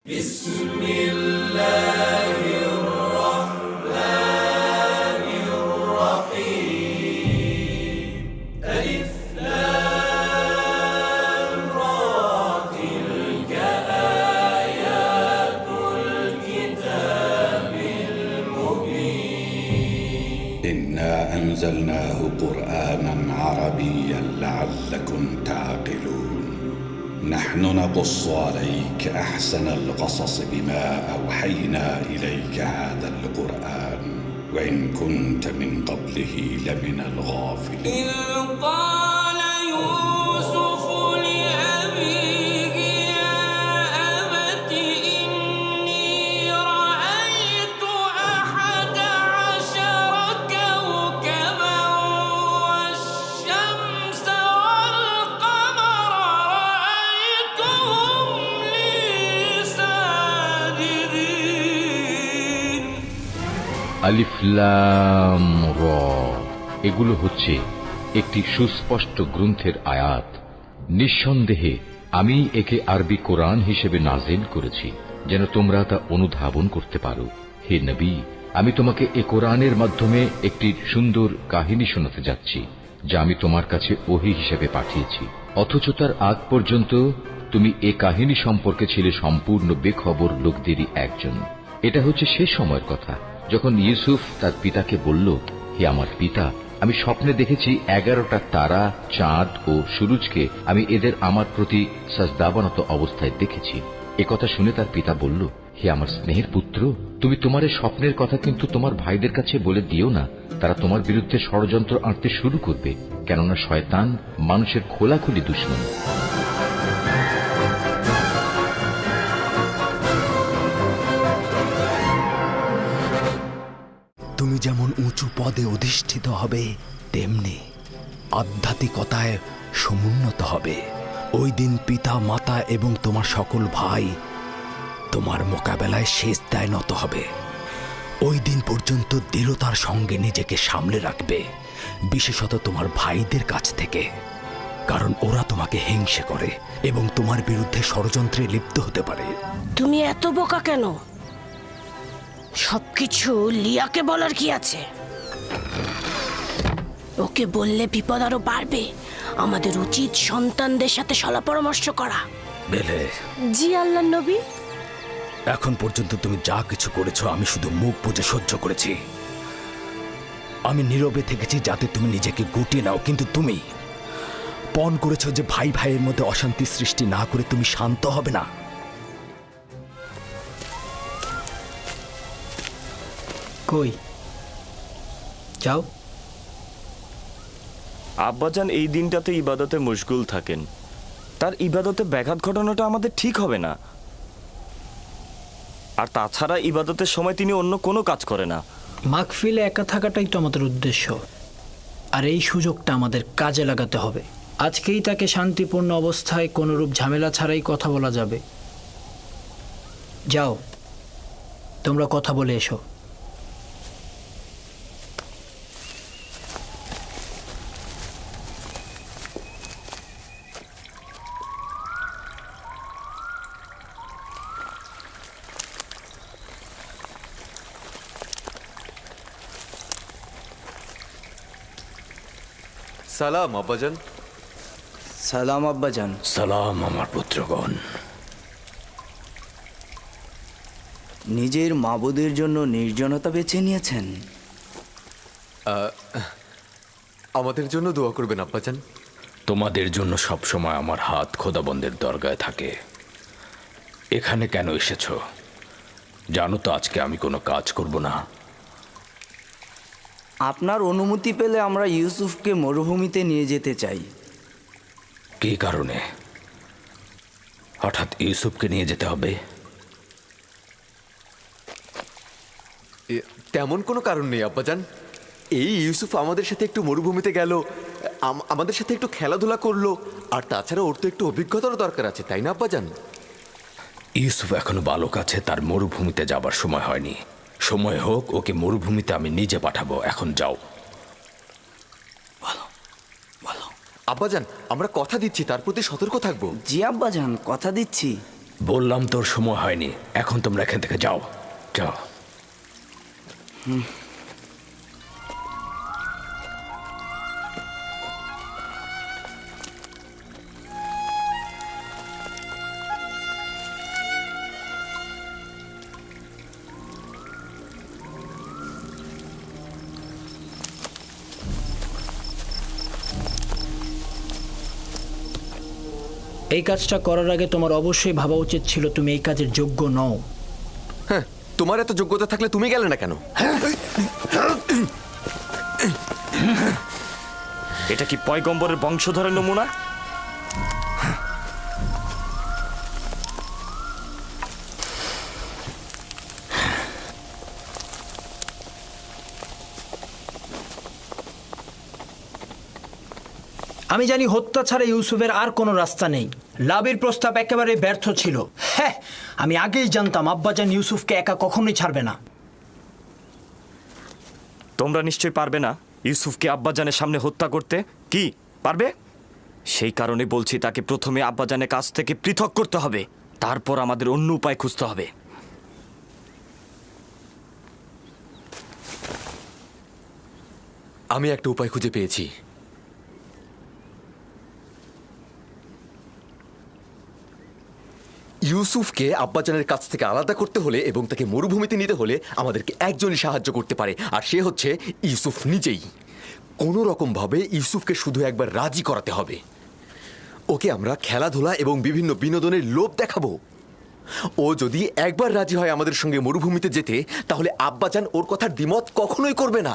بسم الله الرحمن الرحيم ألف لام را تلك آيات الكتاب المبين إنا أنزلناه قرآنا عربيا لعلكم تعقلون نحن نقص عليك أحسن القصص بما أوحينا إليك هذا القرآن وإن كنت من قبله لمن الغافلين إذ قال يوسف لأبيه يا أبت إني رأيت 11 كوكبا والشمس والقمر رأيتهم لي ساجدين আলিফ লাম র এগুলো হচ্ছে একটি সুস্পষ্ট গ্রন্থের আয়াত। নিঃসন্দেহে আমি একে আরবি কোরআন হিসেবে নাজিল করেছি যেন তোমরা তা অনুধাবন করতে পারো। হে নবী, আমি তোমাকে এ কোরআনের মাধ্যমে একটি সুন্দর কাহিনী শোনাতে যাচ্ছি যা আমি তোমার কাছে ওহী হিসেবে পাঠিয়েছি, অথচ তার আগ পর্যন্ত তুমি এ কাহিনী সম্পর্কে ছিলে সম্পূর্ণ বেখবর লোকদেরই একজন। এটা হচ্ছে সে সময়ের কথা যখন ইউসুফ তার পিতাকে বলল, হে আমার পিতা, আমি স্বপ্নে দেখেছি 11টা তারা, চাঁদ ও সূরজকে আমি এদের আমার প্রতি সাজদাবনত অবস্থায় দেখেছি। একথা শুনে তার পিতা বলল, হে আমার স্নেহের পুত্র, তুমি তোমার এই স্বপ্নের কথা কিন্তু তোমার ভাইদের কাছে বলে দিও না, তারা তোমার বিরুদ্ধে ষড়যন্ত্র আঁটতে শুরু করবে, কেননা শয়তান মানুষের খোলাখুলি দুশমন। তুমি যেমন উঁচু পদে অধিষ্ঠিত হবে তেমনি আধ্যাত্মিকতায় সমুন্নত হবে। ওই দিন পিতা মাতা এবং তোমার সকল ভাই তোমার মোকাবেলায় সিজদায় নত হবে। ওই দিন পর্যন্ত দৃঢ়তার সঙ্গে নিজেকে সামলে রাখবে, বিশেষত তোমার ভাইদের কাছ থেকে, কারণ ওরা তোমাকে হিংসে করে এবং তোমার বিরুদ্ধে ষড়যন্ত্রে লিপ্ত হতে পারে। তুমি এত বোকা কেন? সবকিছু লিয়াকে বলার কি আছে? ওকে বললে বিপদ আরো বাড়বে। আমাদের উচিত সন্তানদের সাথে সলা পরামর্শ করা। বেলে, জি আল্লাহর নবী। এখন পর্যন্ত তুমি যা কিছু করেছো আমি শুধু মুখ বুজে সহ্য করেছি। আমি নীরবে থেকেছি যাতে তুমি নিজেকে গুটিয়ে নাও, কিন্তু তুমি পণ করেছো যে ভাই ভাইয়ের মধ্যে অশান্তি সৃষ্টি না করে তুমি শান্ত হবে না। কই যাও। আব্বাজান এই দিনটাতে ইবাদতে মশগুল থাকেন, তার ইবাদতে ব্যাঘাত ঘটানোটা আমাদের ঠিক হবে না। আর তাছাড়া ইবাদতের সময় তিনি অন্য কোনো কাজ করে না। মাহফিলে একা থাকাটাই তো আমাদের উদ্দেশ্য, আর এই সুযোগটা আমাদের কাজে লাগাতে হবে। আজকেই তাকে শান্তিপূর্ণ অবস্থায় কোনোরূপ ঝামেলা ছাড়াই কথা বলা যাবে। যাও, তোমরা কথা বলে এসো। সালাম আব্বাজান। সালাম আব্বাজান। সালাম আমার পুত্রগণ। নিজের মাবুদের জন্য নির্জনতা বেছে নিয়েছেন? আমাদের জন্য দোয়া করবেন আব্বাজান। তোমাদের জন্য সবসময় আমার হাত খোদাবন্দের দরগায় থাকে। এখানে কেন এসেছো জানো তো? আজকে আমি কোনো কাজ করব না। আপনার অনুমতি পেলে আমরা ইউসুফকে মরুভূমিতে নিয়ে যেতে চাই। কী কারণে হঠাৎ ইউসুফকে নিয়ে যেতে হবে? তেমন কোনো কারণ নেই আব্বাজান। এই ইউসুফ আমাদের সাথে একটু মরুভূমিতে গেল, আমাদের সাথে একটু খেলাধুলা করলো, আর তাছাড়া ওর তো একটু অভিজ্ঞতারও দরকার আছে, তাই না আব্বাজান? ইউসুফ এখনো বালক আছে, তার মরুভূমিতে যাবার সময় হয়নি। সময় হোক, ওকে মরুভূমিতে আমি নিজে পাঠাবো। এখন যাও। আব্বাজান, আমরা কথা দিচ্ছি তার প্রতি সতর্ক থাকবো। জি আব্বাজান, কথা দিচ্ছি। বললাম তোর সময় হয়নি, এখন তোমরা এখান থেকে যাও যাও। এই কাজটা করার আগে তোমার অবশ্যই ভাবা উচিত ছিল তুমি এই কাজের যোগ্য নও। হ্যাঁ, তোমার এত যোগ্যতা থাকলে তুমি গেলে না কেন? এটা কি পয়গম্বরের বংশধরের নমুনা? আমি জানি হত্যা ছাড়া ইউসুফের আর কোনো রাস্তা নেই। লাভের প্রস্তাব একেবারে ব্যর্থ ছিল। হ্যাঁ, আমি আগেই জানতাম আব্বাজান ইউসুফকে একা কখনোই ছাড়বে না। তোমরা নিশ্চয়ই পারবে না ইউসুফকে আব্বাজানের সামনে হত্যা করতে। কি পারবে? সেই কারণে বলছি তাকে প্রথমে আব্বাজানের কাছ থেকে পৃথক করতে হবে, তারপর আমাদের অন্য উপায় খুঁজতে হবে। আমি একটা উপায় খুঁজে পেয়েছি। ইউসুফকে আব্বাজানের কাছ থেকে আলাদা করতে হলে এবং তাকে মরুভূমিতে নিতে হলে আমাদেরকে একজনই সাহায্য করতে পারে, আর সে হচ্ছে ইউসুফ নিজেই। কোনো রকমভাবে ইউসুফকে শুধু একবার রাজি করাতে হবে। ওকে আমরা খেলাধুলা এবং বিভিন্ন বিনোদনের লোভ দেখাবো। ও যদি একবার রাজি হয় আমাদের সঙ্গে মরুভূমিতে যেতে, তাহলে আব্বাজান ওর কথার দ্বিমত কখনোই করবে না।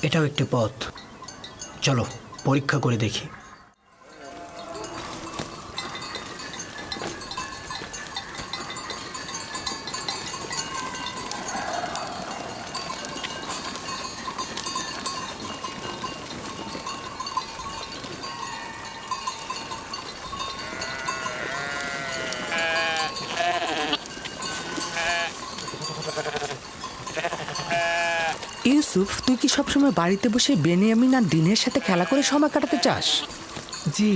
এটাও একটি পথ, চলো পরীক্ষা করে দেখি। ইউসুফ, তুই কি সবসময় বাড়িতে বসে বেনিয়ামিন আর দিনের সাথে খেলা করে সময় কাটাতে চাস? জি,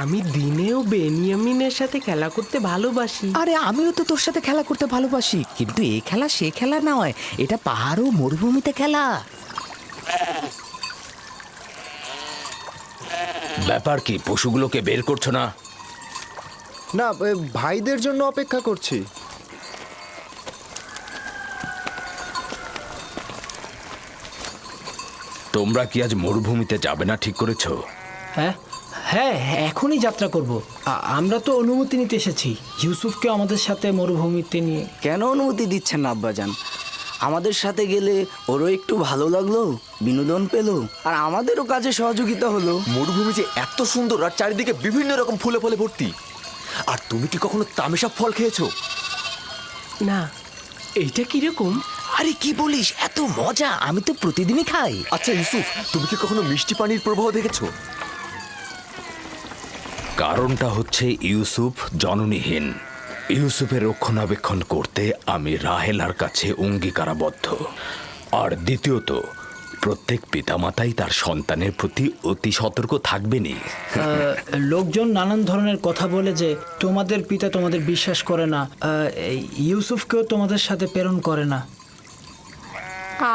আমি দিনেও বেনিয়ামিনের সাথে খেলা করতে ভালোবাসি। আরে আমিও তো তোর সাথে খেলা করতে ভালোবাসি, কিন্তু এই খেলা সে খেলা নয়, এটা পাহাড় ও মরুভূমিতে খেলা। ব্যাপার কি, পশুগুলোকে বের করছো না? না, ভাইদের জন্য অপেক্ষা করছি। তোমরা কি আজ মরুভূমিতে যাবে না ঠিক করেছো? হ্যাঁ হ্যাঁ, এখনই যাত্রা করব। আমরা তো অনুমতি নিতে এসেছি ইউসুফকে আমাদের সাথে মরুভূমিতে নিয়ে। কেন অনুমতি দিচ্ছেন না আব্বাজান? আমাদের সাথে গেলে ওরও একটু ভালো লাগলো, বিনোদন পেলো, আর আমাদেরও কাজে সহযোগিতা হলো। মরুভূমি যে এত সুন্দর আর চারিদিকে বিভিন্ন রকম ফুলে ফলে ভর্তি। আর তুমি কি কখনো তামেশা ফল খেয়েছো? না, এইটা কিরকম? আরে কি বলিস, এত মজা, আমি তো প্রতিদিনই খাই। আচ্ছা ইউসুফ, তুমি কি কখনো মিষ্টি পানির প্রবাহ দেখেছো? কারণটা হচ্ছে ইউসুফ জননীহীন। ইউসুফের রক্ষণাবেক্ষণ করতে আমি রাহেলার কাছে অঙ্গীকারাবদ্ধ। আর দ্বিতীয়ত, প্রত্যেক পিতামাতাই তার সন্তানের প্রতি অতি সতর্ক থাকবেনি। লোকজন নানান ধরনের কথা বলে যে তোমাদের পিতা তোমাদের বিশ্বাস করে না, ইউসুফকেও তোমাদের সাথে প্রেরণ করে না।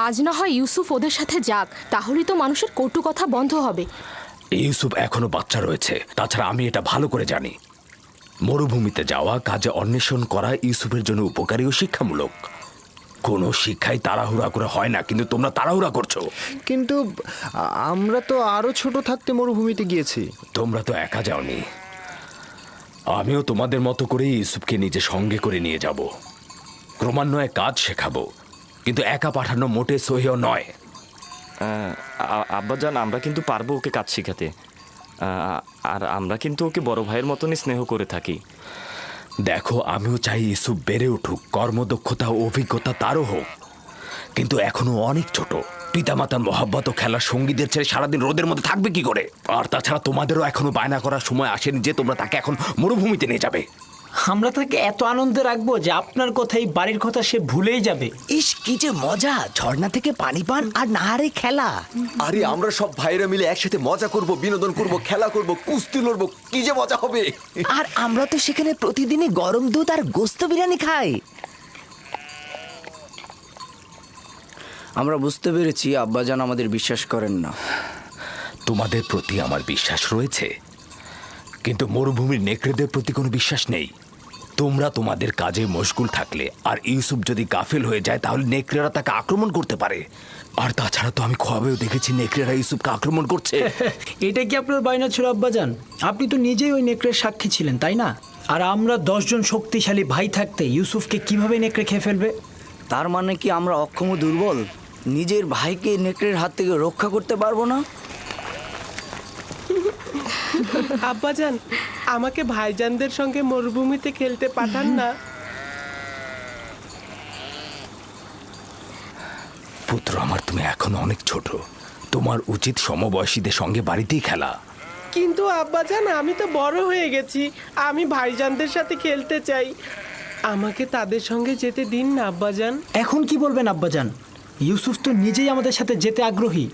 আজ না হয় ইউসুফ ওদের সাথে যাক, তাহলেই তো মানুষের কটু কথা বন্ধ হবে। ইউসুফ এখনো বাচ্চা রয়েছে, তাছাড়া আমি এটা ভালো করে জানি। মরুভূমিতে যাওয়া, কাজে অন্বেষণ করা ইউসুফের জন্য উপকারী ও শিক্ষামূলক। কোনো শিক্ষাই তাড়াহুড়া করে হয় না, কিন্তু তোমরা তাড়াহুড়া করছো। কিন্তু আমরা তো আরো ছোট থাকতে মরুভূমিতে গিয়েছি। তোমরা তো একা যাওনি, আমিও তোমাদের মতো করে ইউসুফকে নিজে সঙ্গে করে নিয়ে যাব। ক্রমান্বয়ে কাজ শেখাবো, কিন্তু একা পাঠানো মোটে সহিও নয়। আব্বাজান, আমরা কিন্তু পারবো ওকে কাজ শেখাতে, আর আমরা কিন্তু ওকে বড় ভাইয়ের মতনই স্নেহ করে থাকি। দেখো, আমিও চাই ইউসুফ বেড়ে উঠুক, কর্মদক্ষতা ও অভিজ্ঞতা তারও হোক, কিন্তু এখনো অনেক ছোট। পিতামাতার মহাব্বত ও খেলার সঙ্গীদের ছেড়ে সারাদিন রোদের মধ্যে থাকবে কি করে? আর তাছাড়া তোমাদেরও এখনো বায়না করার সময় আসেনি যে তোমরা তাকে এখন মরুভূমিতে নিয়ে যাবে। আমরা তাকে এত আনন্দে রাখবো যে আপনার কথা এই বাড়ির কথা সে ভুলেই যাবে। ইস কি যে মজা, ঝর্ণা থেকে পানি পান আর নাহারে খেলা। আরে আমরা সব ভাইরা মিলে একসাথে মজা করব, বিনোদন করব, খেলা করব, কুস্তি লড়ব, কি যে মজা হবে। আর আমরা তো সেখানে প্রতিদিনই গরম দুধ আর গোস্ত বিরিয়ানি খাই। আমরা বুঝতে পেরেছি আব্বাজান আমাদের বিশ্বাস করেন না। তোমাদের প্রতি আমার বিশ্বাস রয়েছে, কিন্তু মরুভূমির নেকড়েদের প্রতি কোনো বিশ্বাস নেই। তোমরা তোমাদের কাজে মশগুল থাকলে আর ইউসুফ যদি গাফিল হয়ে যায় তাহলে নেকড়েরা তাকে আক্রমণ করতে পারে। আর তাছাড়া তো আমি খোয়াবেও দেখেছি নেকড়েরা ইউসুফকে আক্রমণ করছে। এটা কি আপনার বায়না ছিল আব্বাজান? আপনি তো নিজেই ওই নেকড়ের সাক্ষী ছিলেন, তাই না? আর আমরা 10 জন শক্তিশালী ভাই থাকতে ইউসুফকে কিভাবে নেকড়ে খেয়ে ফেলবে? তার মানে কি আমরা অক্ষম ও দুর্বল? নিজের ভাইকে নেকড়ের হাত থেকে রক্ষা করতে পারবো না? আব্বাজান, আমাকে ভাইজানদের সঙ্গে মরুভূমিতে খেলতে পাঠান না। পুত্র আমার, তুমি এখনো অনেক ছোট, তোমার উচিত সমবয়সীদের সঙ্গে বাড়িতেই খেলা। কিন্তু আব্বাজান, আমি তো বড় হয়ে গেছি, আমি ভাইজানদের সাথে খেলতে চাই। আমাকে তাদের সঙ্গে যেতে দিন না আব্বাজান। এখন কি বলবেন আব্বাজান? ইউসুফ তো নিজেই আমাদের সাথে যেতে আগ্রহী।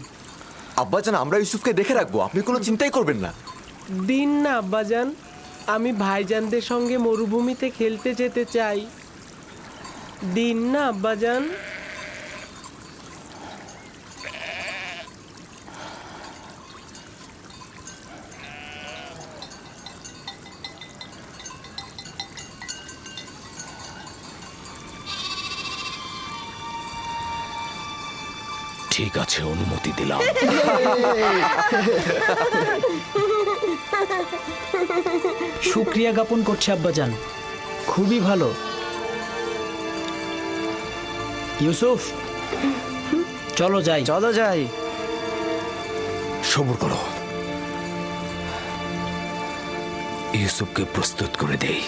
আব্বাজান, আমরা ইউসুফকে দেখে রাখবো, আপনি কোনো চিন্তাই করবেন না। দিন না আব্বাজান, আমি ভাইজানদের সঙ্গে মরুভূমিতে খেলতে যেতে চাই। দিন না আব্বাজান। ঠিক আছে, অনুমতি দিলাম। শুকরিয়া জ্ঞাপন করছি আব্বাজান, খুবই ভালো। ইউসুফ, চলো যাই। চলো যাই। সবুর করো, ইউসুফকে প্রস্তুত করে দেই।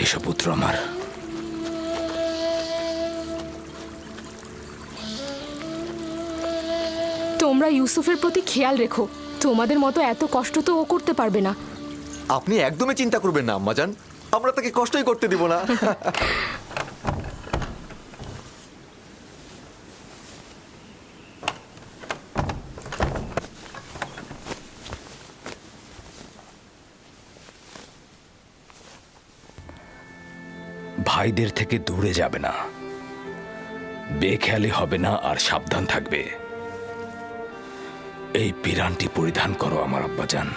এসব পুত্র আমার। তোমরা ইউসুফের প্রতি খেয়াল রেখো, তোমাদের মতো এত কষ্ট তো ও করতে পারবে না। আপনি একদমই চিন্তা করবেন না আম্মাজান, আমরা তাকে কষ্টই করতে দিব না। ভাইদের থেকে দূরে যাবে না, বেখেয়ালি হবে না, আর সাবধান থাকবে। এই পিরানটি পরিধান করো আমার আব্বাজান।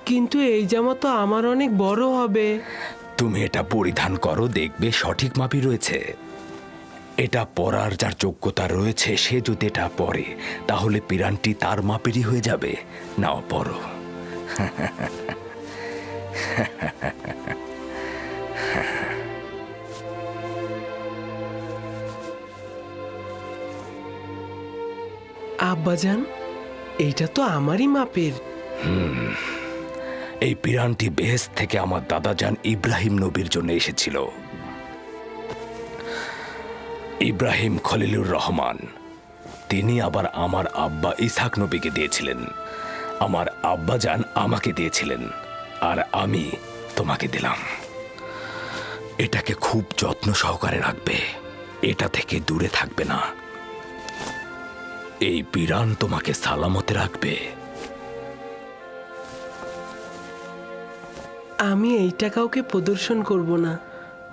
কিন্তু এই জামা তো আমার অনেক বড় হবে। তুমি এটা পরিধান করো, দেখবে সঠিক মাপই রয়েছে। এটা পরার যার যোগ্যতা রয়েছে সে যদি এটা পরে তাহলে পিরানটি তার মাপেরই হয়ে যাবে। নাও পরো। আব্বাজান, এইটা তো আমারই মাপের। এই পিরানটি বেহেশত থেকে আমার দাদাজান ইব্রাহিম নবীর জন্য এসেছিল। ইব্রাহিম খলিলুর রহমান, তিনি আবার আমার আব্বা ইসহাক নবীকে দিয়েছিলেন। আমার আব্বাজান আমাকে দিয়েছিলেন, আর আমি তোমাকে দিলাম। এটাকে খুব যত্ন সহকারে রাখবে, এটা থেকে দূরে থাকবে না। এই পিরান তোমাকে সালামতে রাখবে। আমি এইটা কাউকে প্রদর্শন করব না।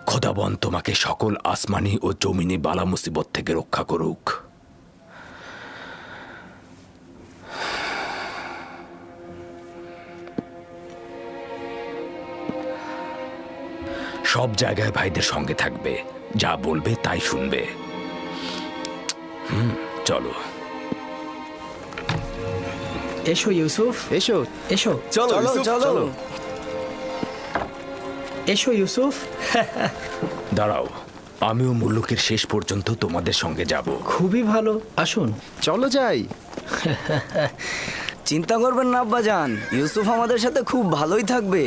খোদাবন তোমাকে সকল আসমানি ও জমিনি বালা মুসিবত থেকে রক্ষা করুক। সব জায়গায় ভাইদের সঙ্গে থাকবে, যা বলবে তাই শুনবে। চলো। এসো ইউসুফ, এসো এসো। চলো চলো। এসো ইউসুফ। দাঁড়াও, আমিও মুলুকের শেষ পর্যন্ত তোমাদের সঙ্গে যাব। খুবই ভালো, আসুন। চলো যাই। চিন্তা করবেন না আব্বাজান, ইউসুফ আমাদের সাথে খুব ভালোই থাকবে।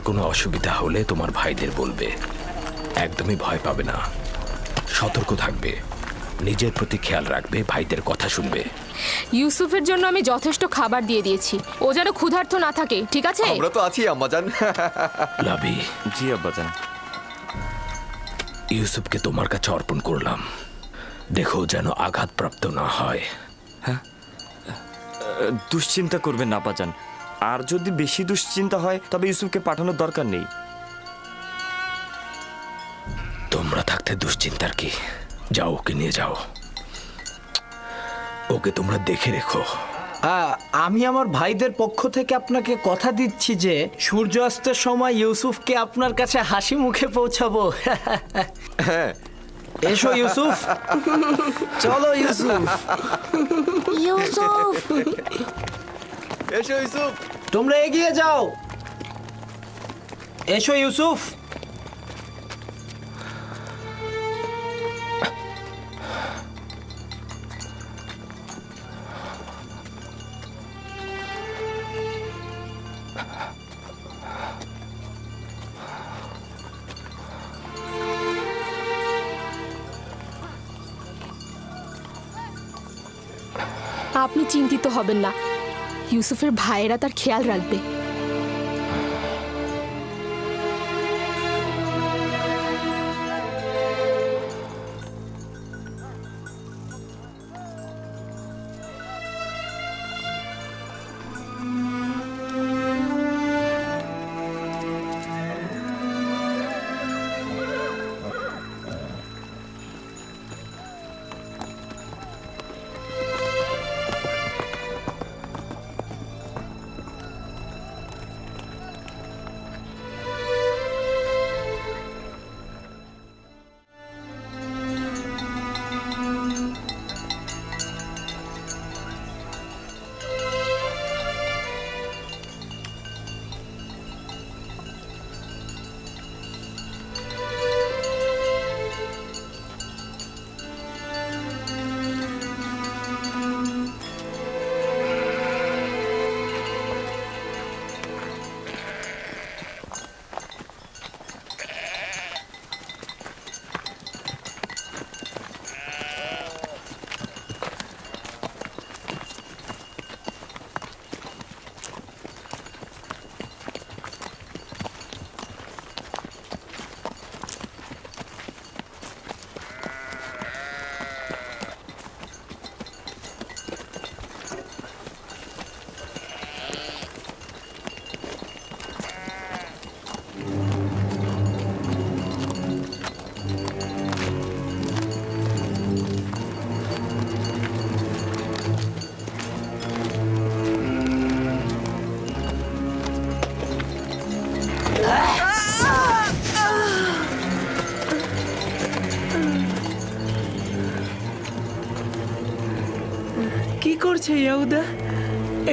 কোনো অসুবিধা হলে তোমার ভাইদের বলবে। একদমই ভয় পাবে না, সতর্ক থাকবে, নিজের প্রতি খেয়াল রাখবে, ভাইদের কথা শুনবে। ইউসুফের জন্য আমি যথেষ্ট খাবার দিয়ে দিয়েছি, ও যেন ক্ষুধার্ত না থাকে, ঠিক আছে? আমরা তো আছি আম্মাজান। লাভি। জি আব্বাজান। ইউসুফকে তোমার কাছে অর্পণ করলাম, দেখো যেন আঘাতপ্রাপ্ত না হয়। হ্যাঁ, দুশ্চিন্তা করবেন না আব্বাজান, আর যদি বেশি দুশ্চিন্তা হয় তবে ইউসুফকে পাঠানোর দরকার নেই। তোমরা থাকতে দুশ্চিন্তার কি? যাও, ওকে নিয়ে যাও, ওকে তোমরা দেখে রেখো। আমি আমার ভাইদের পক্ষ থেকে আপনাকে কথা দিচ্ছি যে সূর্যাস্তের সময় ইউসুফকে আপনার কাছে হাসি মুখে পৌঁছাবো। এসো ইউসুফ, চলো ইউসুফ। ইউসুফ, এসো ইউসুফ, তোমরা এগিয়ে যাও। এসো ইউসুফ। আপনি চিন্তিত হবেন না, ইউসুফের ভাইয়েরা তার খেয়াল রাখবে। কি করছে ইয়াহুদা?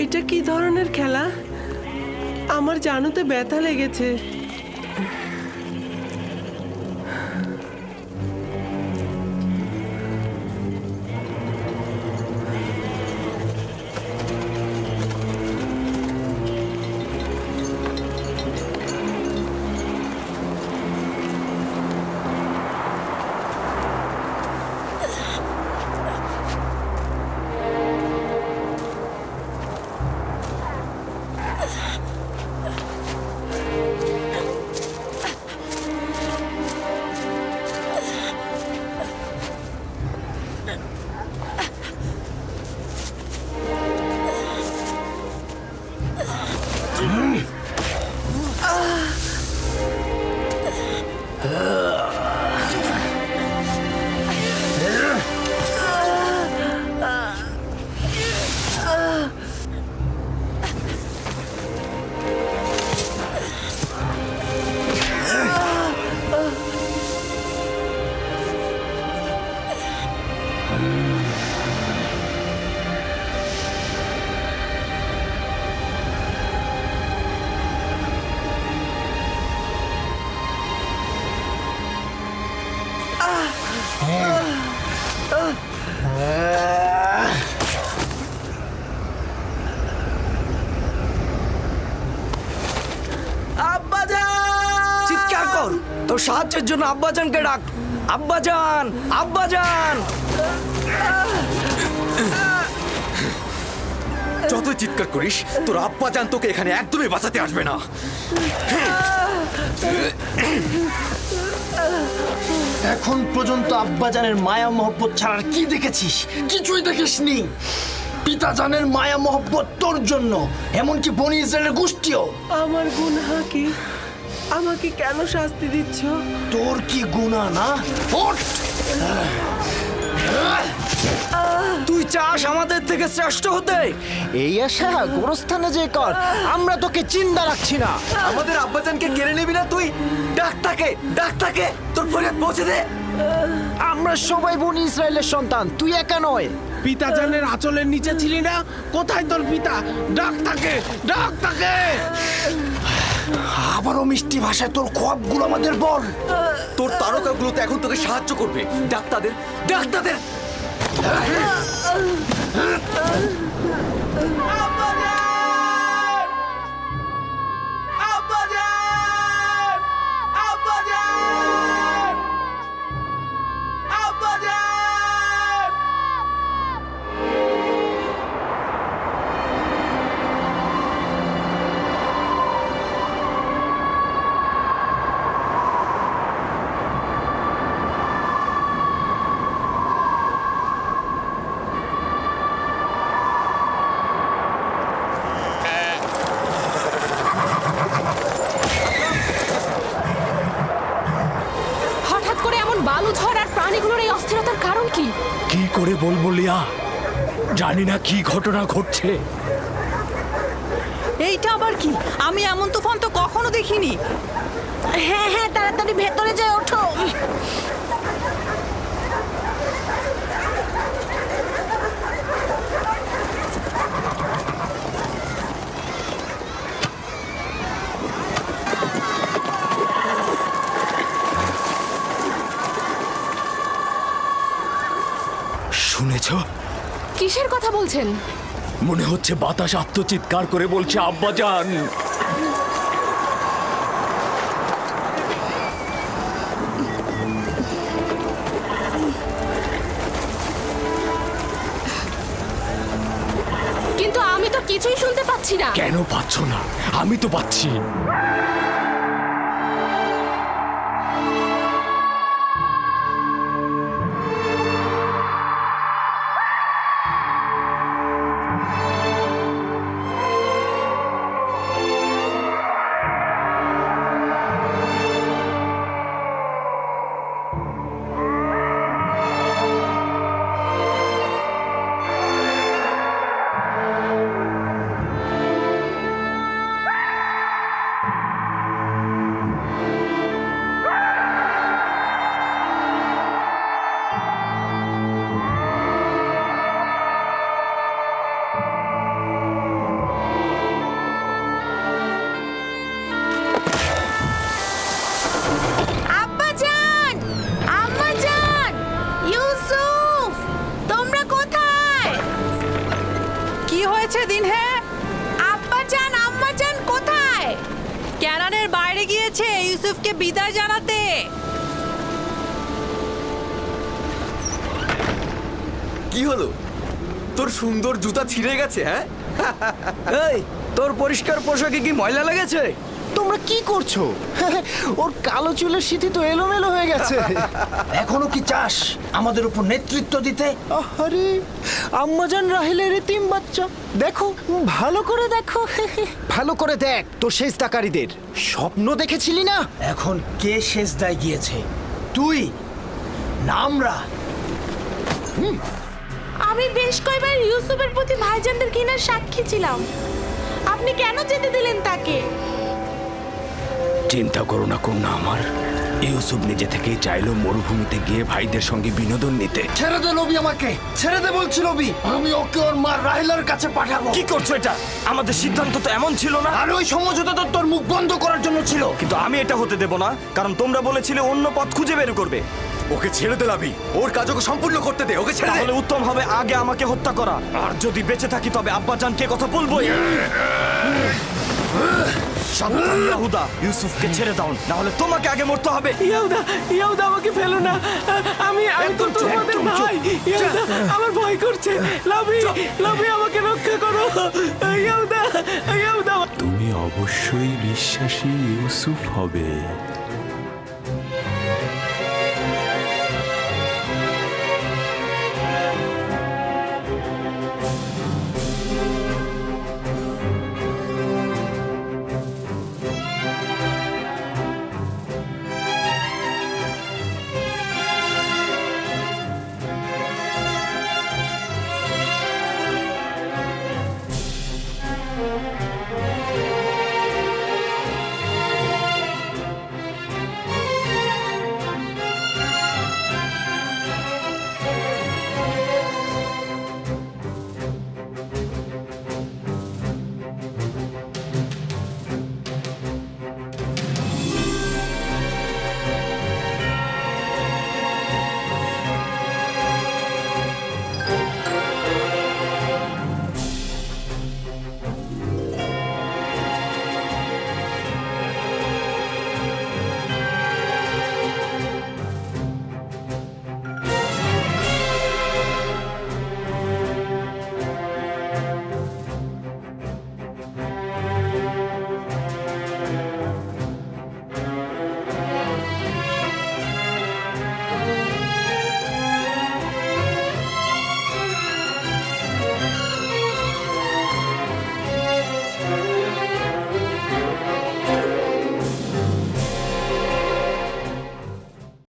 এটা কি ধরনের খেলা? আমার জানুতে ব্যথা লেগেছে। আব্বাজান! তোর সাহায্যের জন্য আব্বাজানকে ডাক। আব্বাজান, আব্বাজান! যতই চিৎকার করিস তোর আব্বাজান তোকে এখানে একদমই বাঁচাতে আসবে না। এখন পর্যন্ত আব্বাজানের মায়া মহব্বত ছাড়া কি দেখেছিস? কিছুই দেখিসনি। পিতাজানের মায়া মহব্বত তোর জন্য, এমনকি বনি ইসরায়েলের গোষ্ঠীও। আমার গুনাহ কি? আমাকে কেন শাস্তি দিচ্ছ? তোর কি গুনাহ না? ওঠ! তুই চাস আমাদের থেকে শ্রেষ্ঠ হতে? এই আশা গোরস্থানে যে কর, আমরা তোকে চিন্তা রাখছি না। আমাদের আব্বাজানকে কেড়ে নিবি না তুই? ডাক তাকে, তোর ফরিয়াদ পৌঁছে দে। আমরা সবাই বনি ইসরায়েলের সন্তান, তুই একা নয়। পিতাজানের আঁচলের নিচে ছিলি না? কোথায় তোর পিতা? ডাক তাকে, ডাক তাকে। আবারও মিষ্টি ভাষায় তোর খোয়াবগুলো আমাদের বল। তোর তারকাগুলো তো এখন তোকে সাহায্য করবে। ডাক তাদের। হঠাৎ করে এমন বালু ঝড় আর প্রাণীগুলোর এই অস্থিরতার কারণ কি? কি করে বলবো লিয়া, জানি না কি ঘটনা ঘটছে। এইটা আবার কি? আমি এমন তুফান তো কখনো দেখিনি। হ্যাঁ, তাড়াতাড়ি ভেতরে যাই, ওঠো। শুনেছ? কিসের কথা বলছেন? মনে হচ্ছে বাতাস আত্মচিৎকার করে বলছে আব্বাজান। কিন্তু আমি তো কিছুই শুনতে পাচ্ছি না। কেন পাচ্ছ না? আমি তো পাচ্ছি। ইউসুফকে বিদায় জানাতে। কি হলো? তোর সুন্দর জুতা ছিঁড়ে গেছে? হ্যাঁ, এই তোর পরিষ্কার পোশাকে কি ময়লা লেগেছে? তোমরা কি করছো? ওর কালো চুলের সিঁথি তো এলোমেলো হয়ে গেছে। এখনো কি চাস আমাদের উপর নেতৃত্ব দিতে? আরে আম্মাজান রাহেলের এতিম বাচ্চা, দেখো ভালো করে দেখো। ভালো করে দেখ তোর সেজদাকারীদের। স্বপ্ন দেখেছিলি না? এখন কে সেজদায় গিয়েছে? তুই না আমরা? আমি বেশ কয়েকবার ইউসুফের প্রতি ভাইজানদের ঘৃণার সাক্ষী ছিলাম। আপনি কেন যেতে দিলেন তাকে? চিন্তা করো না কন্যা আমার, ইউসুফ নিজে থেকেই চাইলো মরুভূমিতে গিয়ে ভাইদের সঙ্গে বিনোদন নিতে। ছেড়ে দে লবি, আমাকে ছেড়ে দে বলছি লবি। আমি ওকে ওর মা রাহেলার কাছে পাঠাবো। কি করছো এটা? আমাদের সিদ্ধান্ত তো এমন ছিল না। আর ওই সমঝোতা তো তোর মুখ বন্ধ করার জন্য ছিল। কিন্তু আমি এটা হতে দেব না, কারণ তোমরা বলেছিলে অন্য পথ খুঁজে বের করবে। ওকে ছেড়ে দে লাবি, ওর কাজ ওকে সম্পূর্ণ করতে দে। ওকে ছেড়ে দে। তাহলে উত্তম হবে আগে আমাকে হত্যা করা, আর যদি বেঁচে থাকি তবে আব্বাজানকে কথা বলবোই। সাবধান ইয়াহুদা, ইউসুফকে ছেড়ে দাও, না হলে তোমাকে আগে মরতে হবে। ইয়াহুদা, ইয়াহুদা আমাকে ফেলো না, আমি তো তোমাদের ভাই। ইয়াহুদা, আমার ভয় করছে। লাভি, লাভি আমাকে রক্ষা করো। ইয়াহুদা, ইয়াহুদা। তুমি অবশ্যই বিশ্বাসী ইউসুফ হবে।